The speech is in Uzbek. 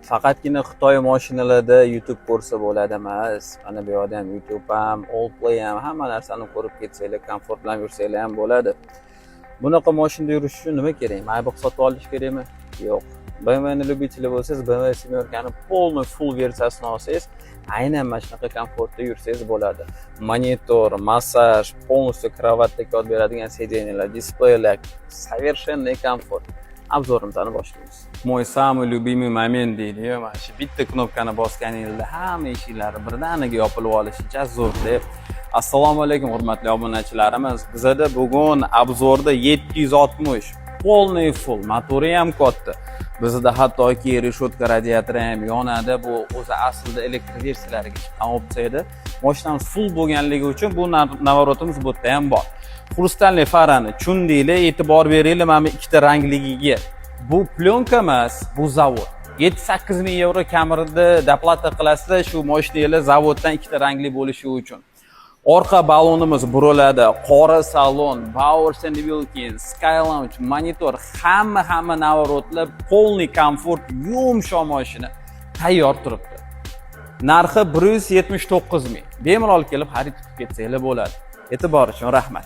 Faqatgina Xitoy mashinalarida YouTube ko'rsa bo'ladi emas. Mana bu yerda ham YouTube ham, Allplay ham hamma narsani ko'rib ketsanglar, komfort bilan yursanglar ham bo'ladi. Bunaqa mashinada yurish uchun nima kerak? Maybach sotib olish kerakmi? Yo'q. BMW ni любители bo'lsangiz, BMW 7 полный full versiyasini olsangiz, aynan mana shunaqa komfortda yursangiz bo'ladi. Monitor, massaj, полностью kravatdek yod beradigan sideniyalar, displeylar, совершенно komfort. Obzorimizni boshlaymiz. Moy самый любимый moment deydi-yu, mana shu bitta knopkani bosganingizda hamma eshiklari birdaniga yopilib olishi zo'r deb. Assalomu alaykum hurmatli obunachilarimiz. Bizda bugun obzorda 760 полный full, motori ham katta. Bizda hattoki reshotka radiatori ham yonadi. Bu o'zi aslida elektr versiyalariga chiqqan opsiya edi. Mashinamiz full bo'lganligi uchun bu navorotimiz bu yerda ham bor. Xrustalniy farani tushundinglar, e'tibor beringlar mana ikkita rangligiga. Bu plyonka emas, bu zavod. 7-8 ming euro kamirda doplata qilasizlar shu mashinalar zavoddan ikkita rangli bo'lishi uchun. Orqa balonimiz buriladi, qora salon, Bowers & Wilkins, Skylounge, monitor, hamma navorotlar, полный komfort, yumshoq mashina tayyor turibdi. Narxi 179 ming. Bemalol kelib xarid qilib ketsanglar bo'ladi. E'tibor uchun rahmat.